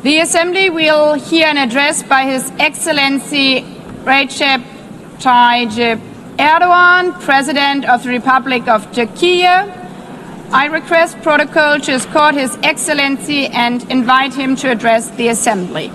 The Assembly will hear an address by His Excellency Recep Tayyip Erdoğan, President of the Republic of Turkey. I request protocol to escort His Excellency and invite him to address the Assembly.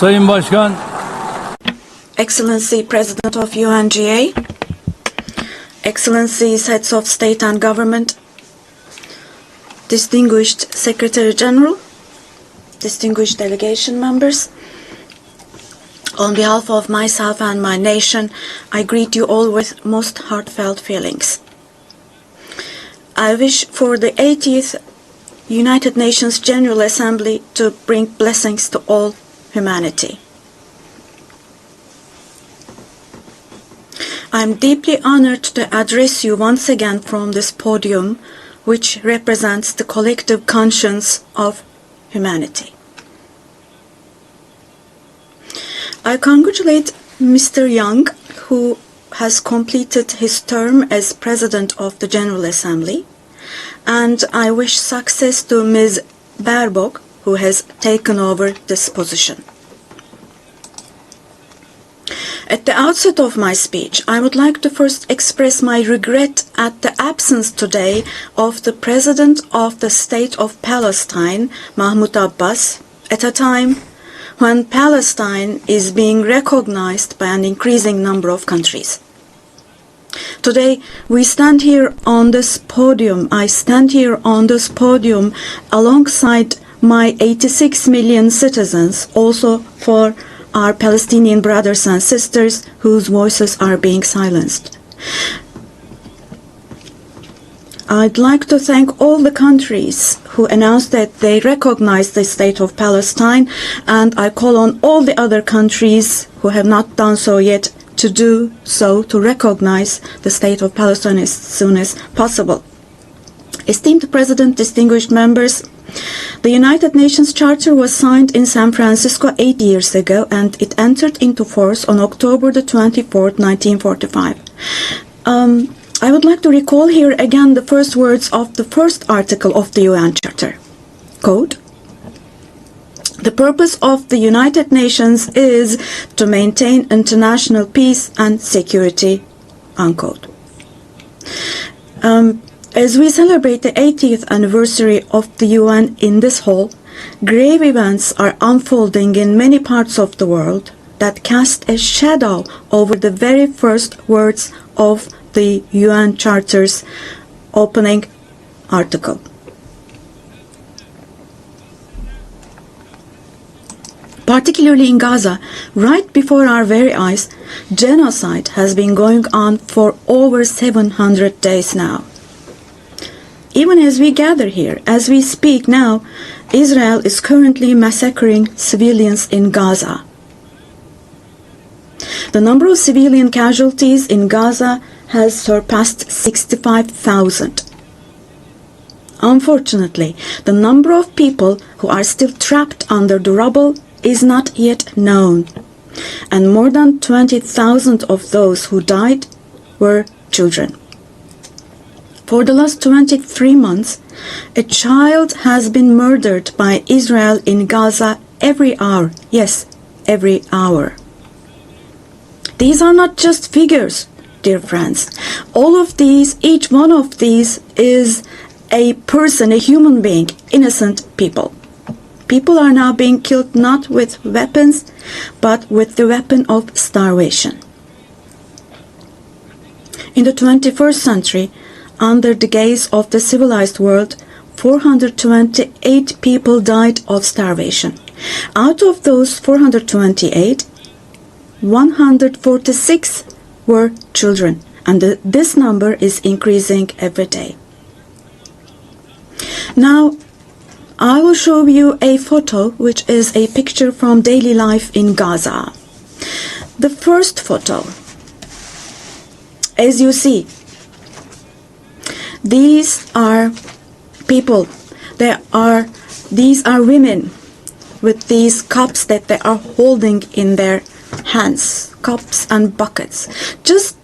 Sayın Başkan, Excellency President of UNGA, Excellencies Heads of State and Government, Distinguished Secretary General, distinguished delegation members, on behalf of myself and my nation, I greet you all with most heartfelt feelings. I wish for the 80th United Nations General Assembly to bring blessings to all humanity. I am deeply honored to address you once again from this podium, which represents the collective conscience of humanity. I congratulate Mr. Young, who has completed his term as President of the General Assembly, and I wish success to Ms. Baerbock, who has taken over this position. At the outset of my speech, I would like to first express my regret at the absence today of the President of the State of Palestine, Mahmoud Abbas, at a time when Palestine is being recognized by an increasing number of countries. Today, we stand here on this podium. I stand here on this podium alongside my 86 million citizens, also for our Palestinian brothers and sisters whose voices are being silenced. I'd like to thank all the countries who announced that they recognize the state of Palestine, and I call on all the other countries who have not done so yet to do so, to recognize the state of Palestine as soon as possible. Esteemed President, distinguished members, the United Nations Charter was signed in San Francisco 8 years ago, and it entered into force on October the 24th, 1945. I would like to recall here again the first words of the first article of the UN Charter. Quote, "The purpose of the United Nations is to maintain international peace and security." Unquote. As we celebrate the 80th anniversary of the UN in this hall, grave events are unfolding in many parts of the world that cast a shadow over the very first words of the UN Charter's opening article. Particularly in Gaza, right before our very eyes, genocide has been going on for over 700 days now. Even as we gather here, as we speak now, Israel is currently massacring civilians in Gaza. The number of civilian casualties in Gaza has surpassed 65,000. Unfortunately, the number of people who are still trapped under the rubble is not yet known, and more than 20,000 of those who died were children. For the last 23 months, a child has been murdered by Israel in Gaza every hour. Yes, every hour. These are not just figures, dear friends. All of these, each one of these is a person, a human being, innocent people. People are now being killed not with weapons, but with the weapon of starvation. In the 21st century, under the gaze of the civilized world, 428 people died of starvation. Out of those 428, 146 were children, and this number is increasing every day. Now, I will show you a photo, which is a picture from daily life in Gaza. The first photo, as you see, these are people. These are women with these cups that they are holding in their hands, cups and buckets. Just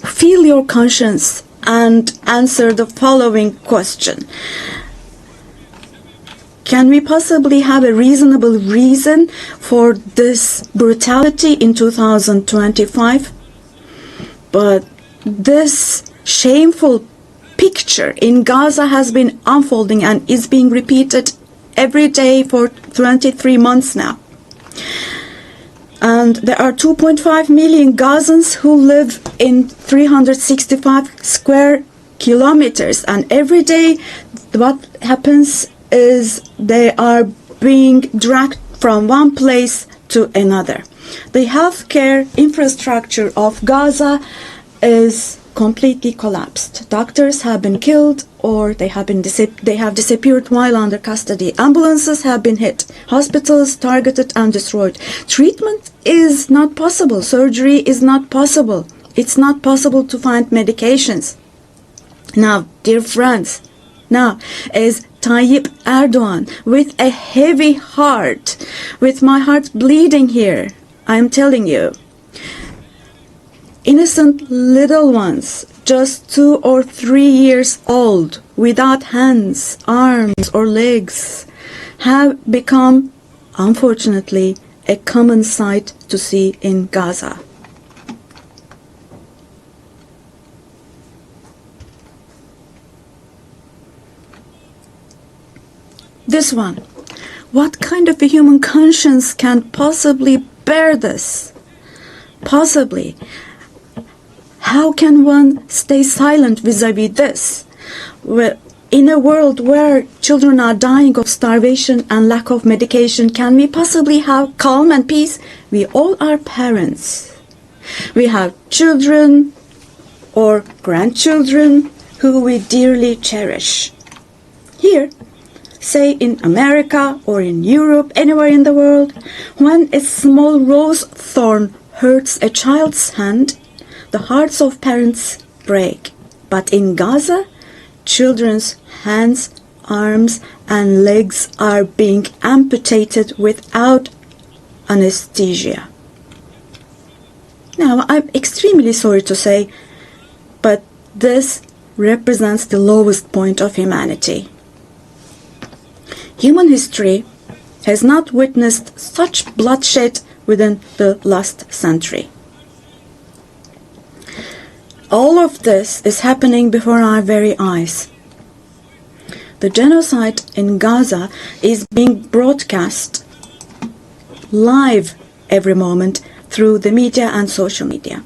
feel your conscience and answer the following question. Can we possibly have a reasonable reason for this brutality in 2025? But this shameful picture in Gaza has been unfolding and is being repeated every day for 23 months now. And there are 2.5 million Gazans who live in 365 square kilometers, and every day what happens is they are being dragged from one place to another. The healthcare infrastructure of Gaza is completely collapsed. Doctors have been killed, or they have disappeared while under custody. Ambulances have been hit. Hospitals targeted and destroyed. Treatment is not possible. Surgery is not possible. It's not possible to find medications. Now, dear friends, as Tayyip Erdoğan, with a heavy heart, with my heart bleeding here, I am telling you, innocent little ones, just 2 or 3 years old, without hands, arms, or legs, have become, unfortunately, a common sight to see in Gaza. This one. What kind of a human conscience can possibly bear this? Possibly. How can one stay silent vis-à-vis this? In a world where children are dying of starvation and lack of medication, can we possibly have calm and peace? We all are parents. We have children or grandchildren who we dearly cherish. Here, say in America or in Europe, anywhere in the world, when a small rose thorn hurts a child's hand, the hearts of parents break. But in Gaza, children's hands, arms, and legs are being amputated without anesthesia. Now, I'm extremely sorry to say, but this represents the lowest point of humanity. Human history has not witnessed such bloodshed within the last century. All of this is happening before our very eyes. The genocide in Gaza is being broadcast live every moment through the media and social media.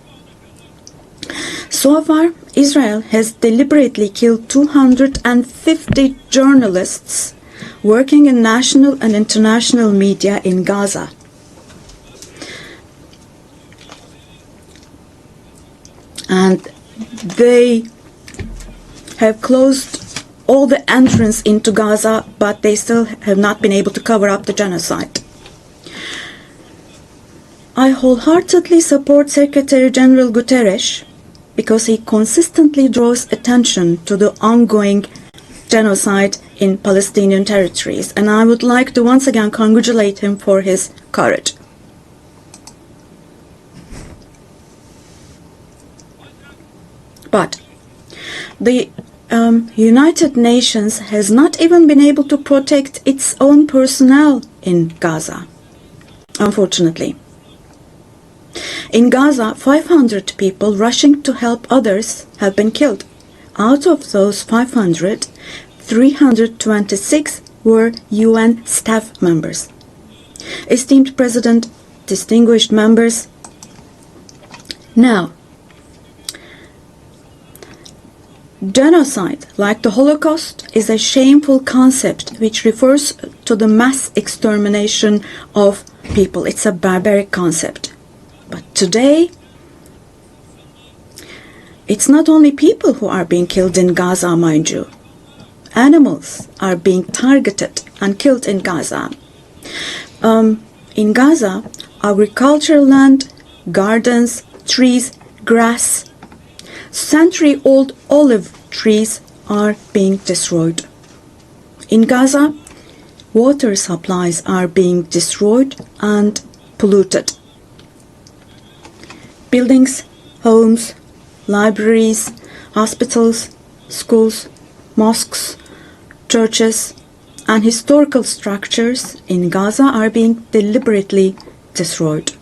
So far, Israel has deliberately killed 250 journalists working in national and international media in Gaza. And they have closed all the entrance into Gaza, but they still have not been able to cover up the genocide. I wholeheartedly support Secretary General Guterres because he consistently draws attention to the ongoing genocide in Palestinian territories, and I would like to once again congratulate him for his courage. But the United Nations has not even been able to protect its own personnel in Gaza, unfortunately. In Gaza, 500 people rushing to help others have been killed. Out of those 500, 326 were UN staff members. Esteemed President, distinguished members, now, genocide, like the Holocaust, is a shameful concept which refers to the mass extermination of people. It's a barbaric concept. But today, it's not only people who are being killed in Gaza, mind you. Animals are being targeted and killed in Gaza. In Gaza, agricultural land, gardens, trees, grass, century-old olive trees are being destroyed. In Gaza, water supplies are being destroyed and polluted. Buildings, homes, libraries, hospitals, schools, mosques, churches, and historical structures in Gaza are being deliberately destroyed.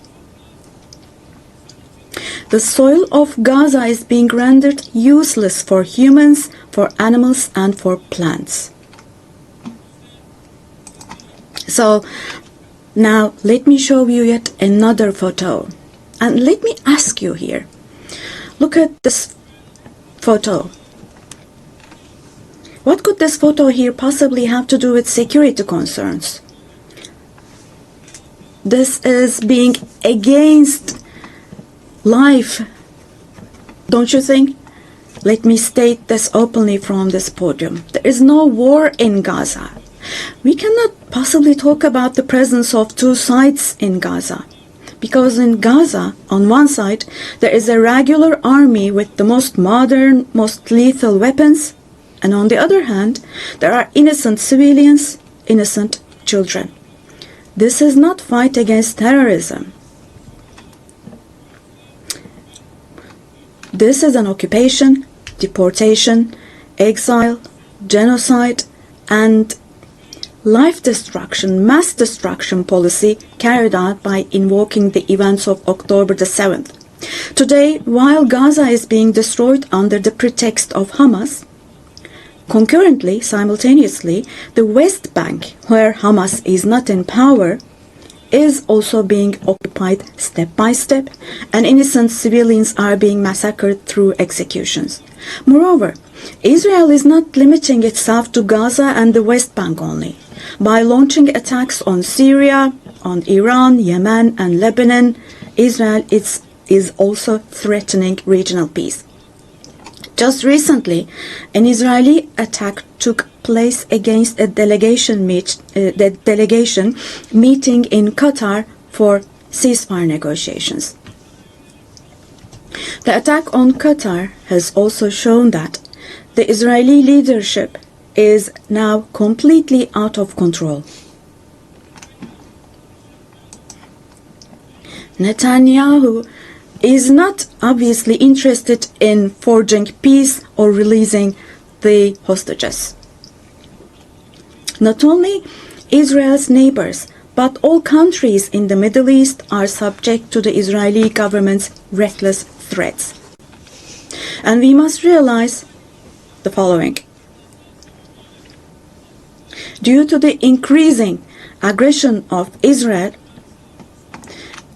The soil of Gaza is being rendered useless for humans, for animals, and for plants. So now let me show you yet another photo. And let me ask you here. Look at this photo. What could this photo here possibly have to do with security concerns? This is being against life, don't you think? Let me state this openly from this podium. There is no war in Gaza. We cannot possibly talk about the presence of two sides in Gaza. Because in Gaza, on one side, there is a regular army with the most modern, most lethal weapons, and on the other hand, there are innocent civilians, innocent children. This is not fight against terrorism. This is an occupation, deportation, exile, genocide, and life destruction, mass destruction policy carried out by invoking the events of October the 7th. Today, while Gaza is being destroyed under the pretext of Hamas, concurrently, simultaneously, the West Bank, where Hamas is not in power, is also being occupied step by step, and innocent civilians are being massacred through executions. Moreover, Israel is not limiting itself to Gaza and the West Bank only. By launching attacks on Syria, on Iran, Yemen, and Lebanon, Israel is also threatening regional peace. Just recently, an Israeli attack took place against a delegation meeting in Qatar for ceasefire negotiations. The attack on Qatar has also shown that the Israeli leadership is now completely out of control. Netanyahu is not obviously interested in forging peace or releasing the hostages. Not only Israel's neighbors, but all countries in the Middle East are subject to the Israeli government's reckless threats. And we must realize the following. Due to the increasing aggression of Israel,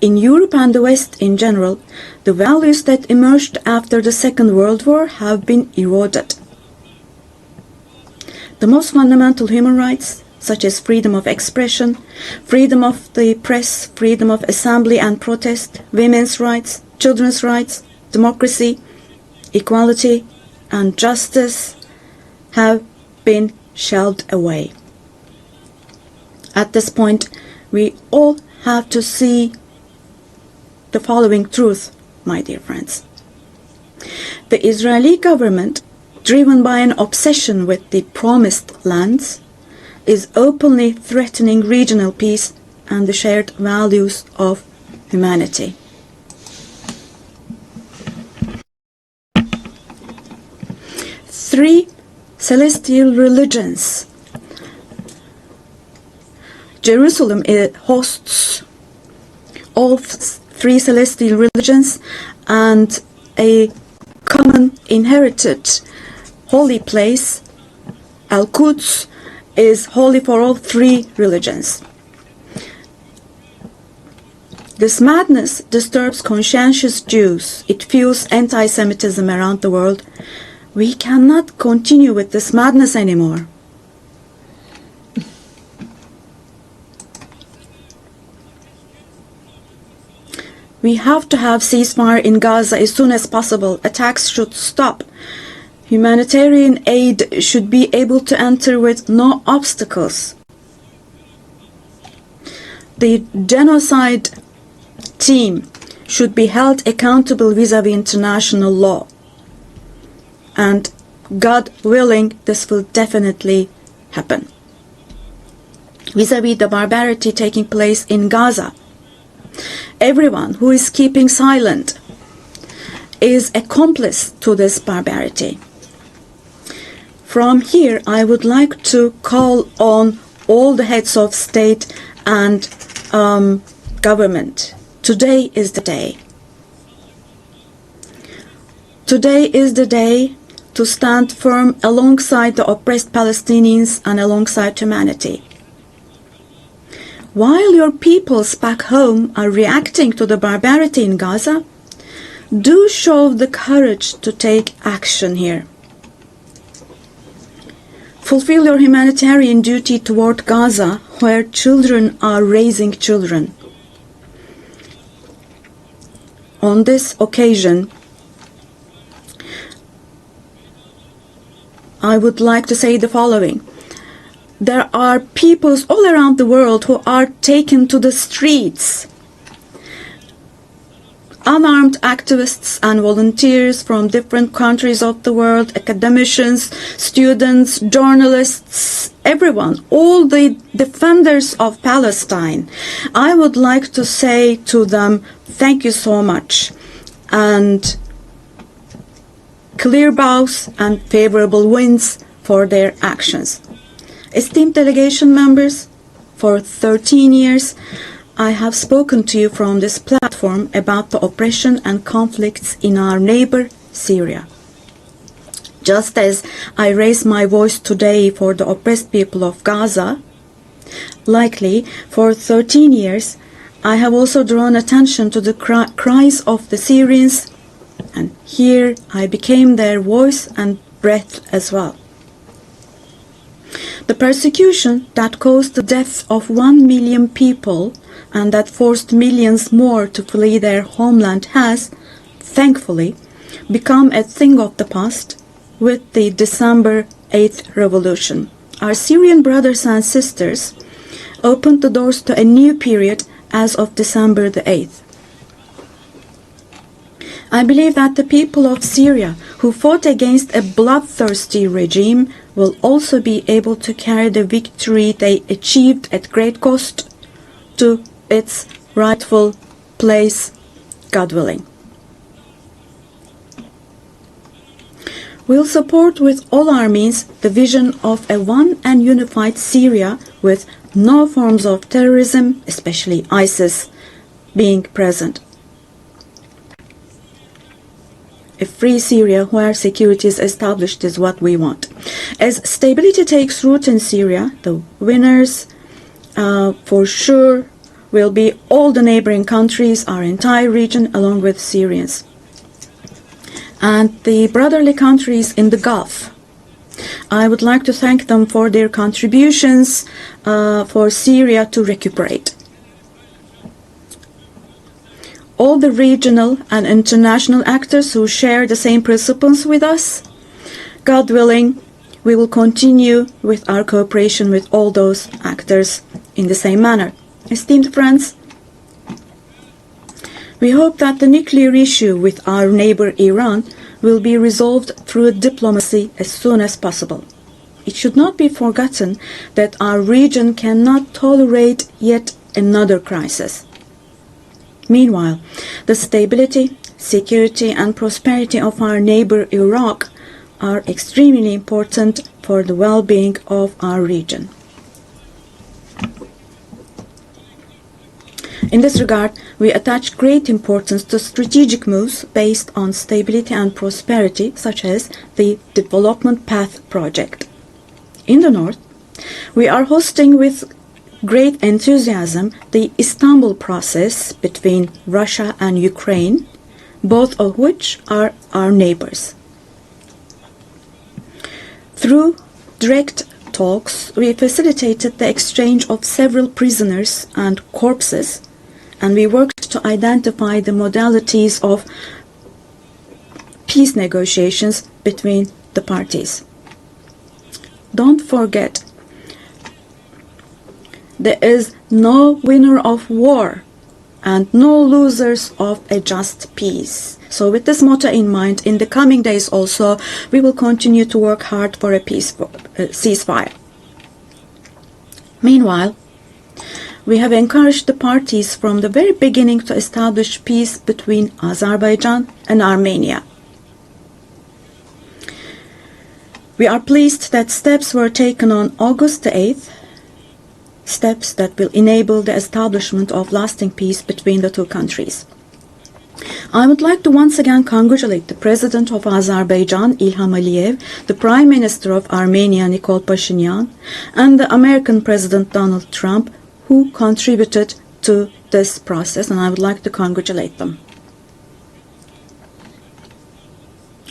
in Europe and the West in general, the values that emerged after the Second World War have been eroded. The most fundamental human rights, such as freedom of expression, freedom of the press, freedom of assembly and protest, women's rights, children's rights, democracy, equality, and justice, have been shelved away. At this point, we all have to see the following truth, my dear friends. The Israeli government, driven by an obsession with the promised lands, is openly threatening regional peace and the shared values of humanity. Three celestial religions. Jerusalem hosts all three celestial religions, and a common inherited holy place, Al-Quds, is holy for all three religions. This madness disturbs conscientious Jews. It fuels anti-Semitism around the world. We cannot continue with this madness anymore. We have to have ceasefire in Gaza as soon as possible. Attacks should stop. Humanitarian aid should be able to enter with no obstacles. The genocide team should be held accountable vis-à-vis international law. And God willing, this will definitely happen. Vis-à-vis the barbarity taking place in Gaza, everyone who is keeping silent is accomplice to this barbarity. From here, I would like to call on all the heads of state and government. Today is the day. Today is the day to stand firm alongside the oppressed Palestinians and alongside humanity. While your peoples back home are reacting to the barbarity in Gaza, do show the courage to take action here. Fulfill your humanitarian duty toward Gaza, where children are raising children. On this occasion, I would like to say the following. There are peoples all around the world who are taken to the streets. Unarmed activists and volunteers from different countries of the world, academicians, students, journalists, everyone, all the defenders of Palestine. I would like to say to them, thank you so much, and clear bows and favorable winds for their actions. Esteemed delegation members, for 13 years, I have spoken to you from this platform about the oppression and conflicts in our neighbor, Syria. Just as I raise my voice today for the oppressed people of Gaza, likely for 13 years, I have also drawn attention to the cries of the Syrians, and here I became their voice and breath as well. The persecution that caused the death of 1 million people and that forced millions more to flee their homeland has, thankfully, become a thing of the past with the December 8th revolution. Our Syrian brothers and sisters opened the doors to a new period as of December the 8th. I believe that the people of Syria who fought against a bloodthirsty regime will also be able to carry the victory they achieved at great cost to its rightful place, God willing. We'll support with all our means the vision of a one and unified Syria with no forms of terrorism, especially ISIS, being present. A free Syria where security is established is what we want. As stability takes root in Syria, the winners for sure will be all the neighboring countries, our entire region, along with Syrians. And the brotherly countries in the Gulf. I would like to thank them for their contributions for Syria to recuperate. All the regional and international actors who share the same principles with us, God willing, we will continue with our cooperation with all those actors in the same manner. Esteemed friends, we hope that the nuclear issue with our neighbor Iran will be resolved through diplomacy as soon as possible. It should not be forgotten that our region cannot tolerate yet another crisis. Meanwhile, the stability, security and prosperity of our neighbor Iraq are extremely important for the well-being of our region. In this regard, we attach great importance to strategic moves based on stability and prosperity, such as the Development Path Project. In the north, we are hosting with great enthusiasm the Istanbul process between Russia and Ukraine, both of which are our neighbors. Through direct talks, we facilitated the exchange of several prisoners and corpses and we worked to identify the modalities of peace negotiations between the parties. Don't forget, there is no winner of war and no losers of a just peace. So with this motto in mind, in the coming days also, we will continue to work hard for a ceasefire. Meanwhile, we have encouraged the parties from the very beginning to establish peace between Azerbaijan and Armenia. We are pleased that steps were taken on August the 8th, steps that will enable the establishment of lasting peace between the two countries. I would like to once again congratulate the President of Azerbaijan, Ilham Aliyev, the Prime Minister of Armenia, Nikol Pashinyan, and the American President Donald Trump, who contributed to this process, and I would like to congratulate them.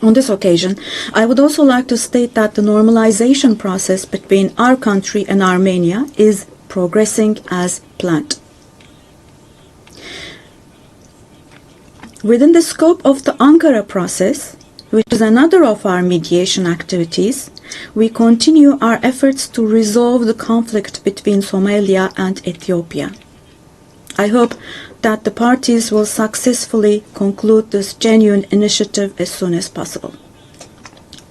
On this occasion, I would also like to state that the normalization process between our country and Armenia is progressing as planned. Within the scope of the Ankara process, which is another of our mediation activities, we continue our efforts to resolve the conflict between Somalia and Ethiopia. I hope that the parties will successfully conclude this genuine initiative as soon as possible.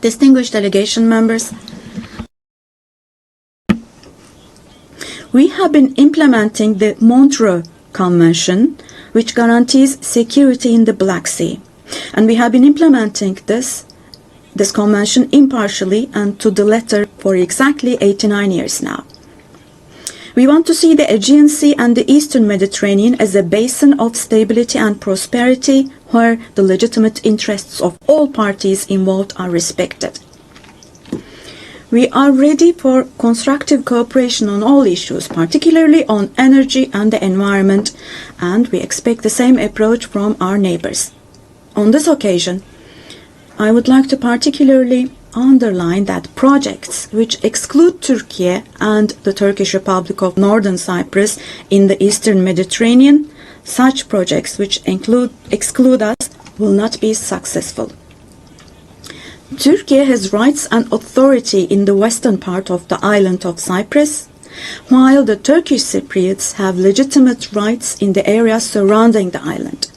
Distinguished delegation members, we have been implementing the Montreux Convention, which guarantees security in the Black Sea. And we have been implementing this convention impartially and to the letter for exactly 89 years now. We want to see the Aegean Sea and the Eastern Mediterranean as a basin of stability and prosperity where the legitimate interests of all parties involved are respected. We are ready for constructive cooperation on all issues, particularly on energy and the environment, and we expect the same approach from our neighbors. On this occasion, I would like to particularly underline that projects which exclude Turkey and the Turkish Republic of Northern Cyprus in the Eastern Mediterranean, such projects which exclude us will not be successful. Turkey has rights and authority in the western part of the island of Cyprus, while the Turkish Cypriots have legitimate rights in the areas surrounding the island.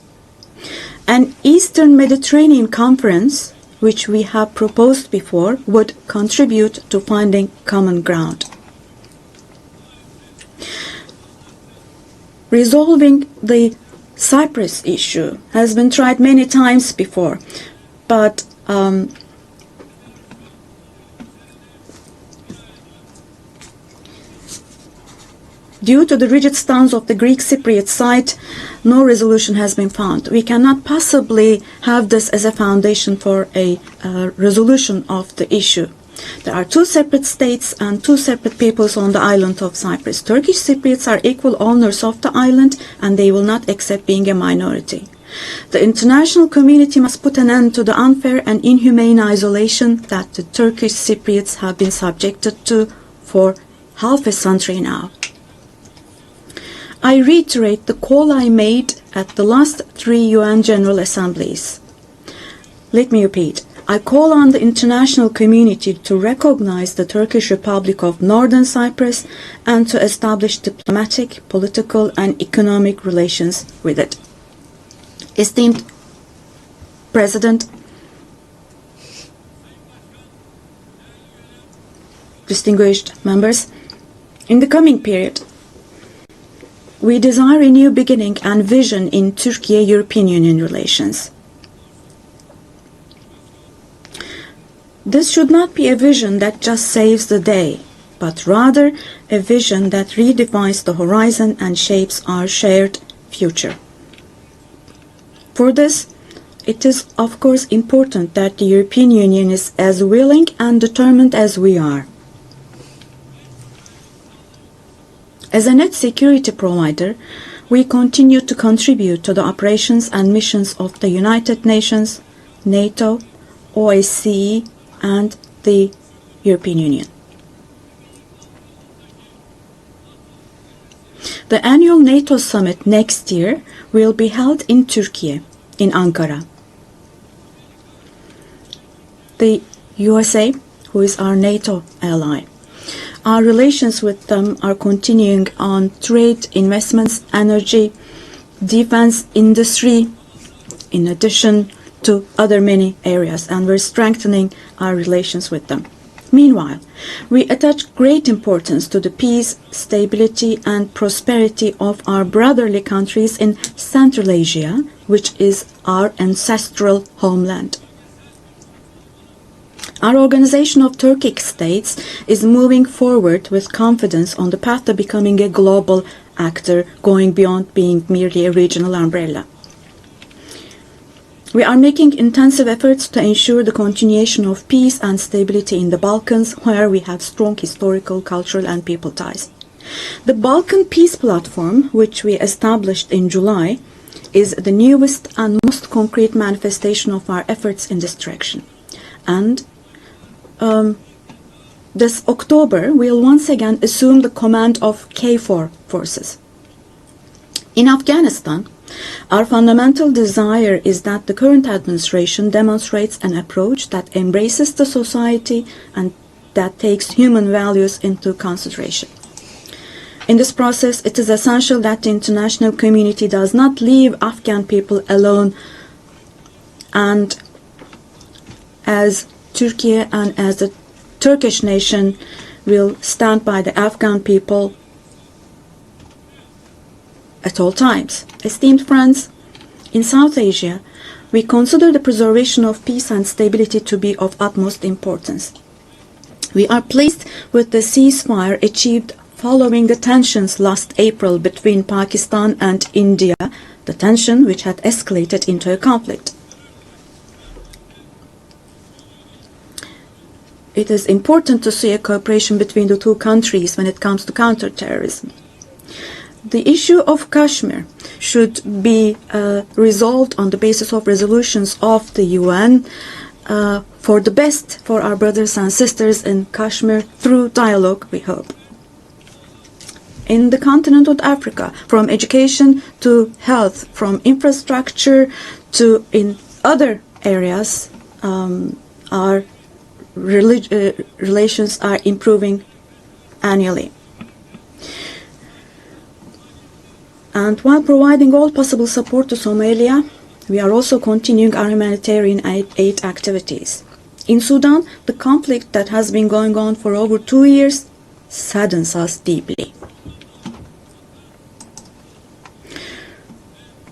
An Eastern Mediterranean Conference, which we have proposed before, would contribute to finding common ground. Resolving the Cyprus issue has been tried many times before, but due to the rigid stance of the Greek Cypriot side, no resolution has been found. We cannot possibly have this as a foundation for a resolution of the issue. There are two separate states and two separate peoples on the island of Cyprus. Turkish Cypriots are equal owners of the island and they will not accept being a minority. The international community must put an end to the unfair and inhumane isolation that the Turkish Cypriots have been subjected to for half a century now. I reiterate the call I made at the last 3 UN General Assemblies. Let me repeat. I call on the international community to recognize the Turkish Republic of Northern Cyprus and to establish diplomatic, political, and economic relations with it. Esteemed President, distinguished members, in the coming period, we desire a new beginning and vision in Turkey-European Union relations. This should not be a vision that just saves the day, but rather a vision that redefines the horizon and shapes our shared future. For this, it is of course important that the European Union is as willing and determined as we are. As a net security provider, we continue to contribute to the operations and missions of the United Nations, NATO, OSCE, and the European Union. The annual NATO summit next year will be held in Turkey, in Ankara. The USA, who is our NATO ally, our relations with them are continuing on trade, investments, energy, defense, industry, in addition to other many areas, and we're strengthening our relations with them. Meanwhile, we attach great importance to the peace, stability, and prosperity of our brotherly countries in Central Asia, which is our ancestral homeland. Our Organization of Turkic States is moving forward with confidence on the path to becoming a global actor, going beyond being merely a regional umbrella. We are making intensive efforts to ensure the continuation of peace and stability in the Balkans, where we have strong historical, cultural, and people ties. The Balkan Peace Platform, which we established in July, is the newest and most concrete manifestation of our efforts in this direction. And this October, we'll once again assume the command of KFOR forces. In Afghanistan, our fundamental desire is that the current administration demonstrates an approach that embraces the society and that takes human values into consideration. In this process, it is essential that the international community does not leave Afghan people alone, and as Turkey and as the Turkish nation will stand by the Afghan people at all times. Esteemed friends, in South Asia, we consider the preservation of peace and stability to be of utmost importance. We are pleased with the ceasefire achieved following the tensions last April between Pakistan and India, the tension which had escalated into a conflict. It is important to see a cooperation between the two countries when it comes to counterterrorism. The issue of Kashmir should be resolved on the basis of resolutions of the UN for the best for our brothers and sisters in Kashmir through dialogue, we hope. In the continent of Africa, from education to health, from infrastructure to in other areas, our relations are improving annually. And while providing all possible support to Somalia, we are also continuing our humanitarian aid activities. In Sudan, the conflict that has been going on for over 2 years saddens us deeply.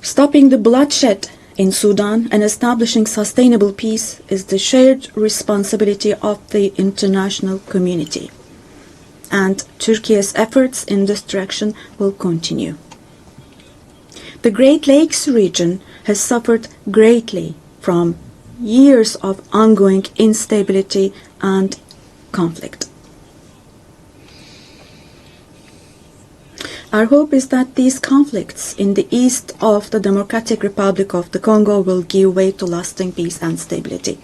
Stopping the bloodshed in Sudan and establishing sustainable peace is the shared responsibility of the international community. And Turkey's efforts in this direction will continue. The Great Lakes region has suffered greatly from years of ongoing instability and conflict. Our hope is that these conflicts in the east of the Democratic Republic of the Congo will give way to lasting peace and stability.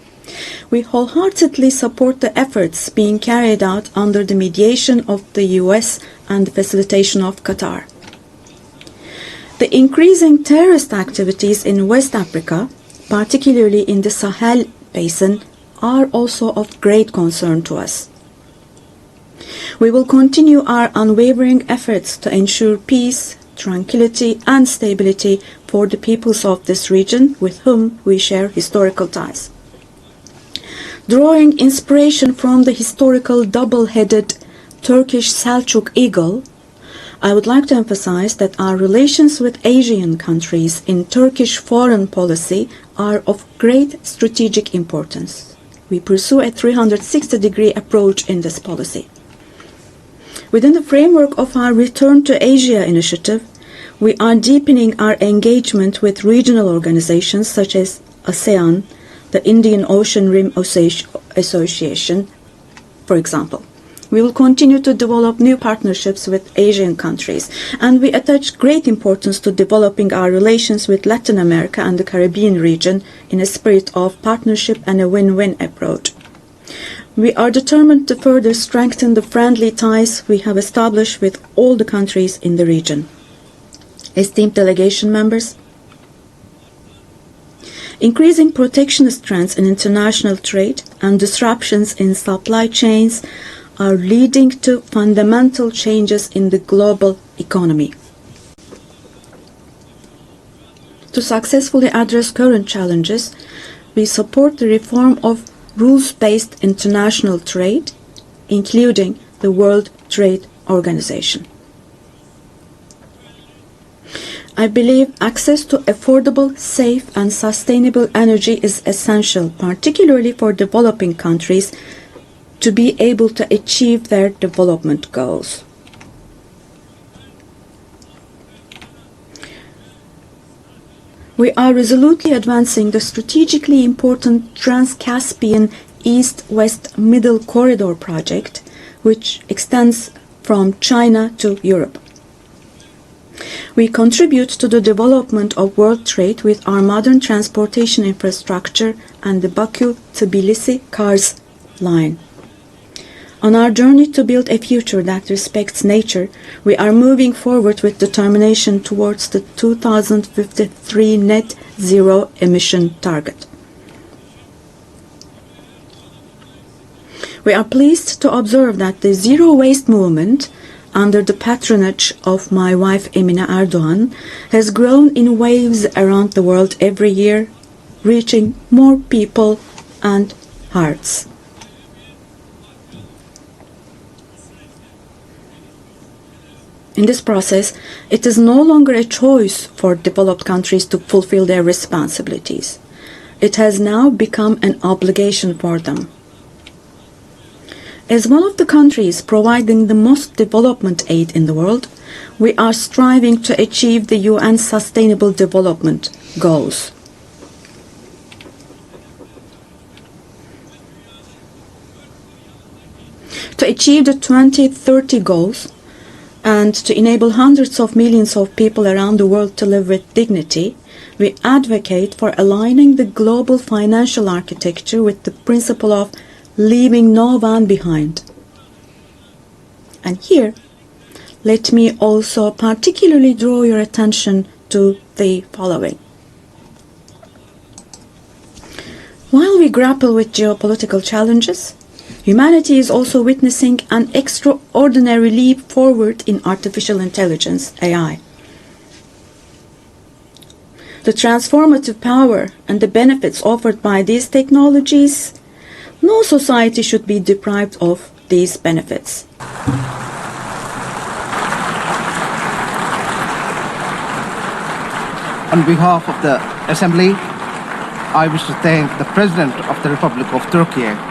We wholeheartedly support the efforts being carried out under the mediation of the US and the facilitation of Qatar. The increasing terrorist activities in West Africa, particularly in the Sahel Basin, are also of great concern to us. We will continue our unwavering efforts to ensure peace, tranquility, and stability for the peoples of this region with whom we share historical ties. Drawing inspiration from the historical double-headed Turkish Selçuk eagle, I would like to emphasize that our relations with Asian countries in Turkish foreign policy are of great strategic importance. We pursue a 360-degree approach in this policy. Within the framework of our Return to Asia initiative, we are deepening our engagement with regional organizations such as ASEAN, the Indian Ocean Rim Association, for example. We will continue to develop new partnerships with Asian countries, and we attach great importance to developing our relations with Latin America and the Caribbean region in a spirit of partnership and a win-win approach. We are determined to further strengthen the friendly ties we have established with all the countries in the region. esteemed delegation members, increasing protectionist trends in international trade and disruptions in supply chains are leading to fundamental changes in the global economy. To successfully address current challenges, we support the reform of rules-based international trade, including the World Trade Organization. I believe access to affordable, safe, and sustainable energy is essential, particularly for developing countries, to be able to achieve their development goals. We are resolutely advancing the strategically important Trans-Caspian East-West Middle Corridor project, which extends from China to Europe. We contribute to the development of world trade with our modern transportation infrastructure and the Baku-Tbilisi-Kars line. On our journey to build a future that respects nature, we are moving forward with determination towards the 2053 net zero emission target. We are pleased to observe that the zero waste movement, under the patronage of my wife Emine Erdoğan, has grown in waves around the world every year, reaching more people and hearts. In this process, it is no longer a choice for developed countries to fulfill their responsibilities. It has now become an obligation for them. As one of the countries providing the most development aid in the world, we are striving to achieve the UN Sustainable Development Goals. To achieve the 2030 goals, and to enable hundreds of millions of people around the world to live with dignity, we advocate for aligning the global financial architecture with the principle of leaving no one behind. And here, let me also particularly draw your attention to the following. While we grapple with geopolitical challenges, humanity is also witnessing an extraordinary leap forward in artificial intelligence, AI. The transformative power and the benefits offered by these technologies, no society should be deprived of these benefits. On behalf of the Assembly, I wish to thank the President of the Republic of Turkey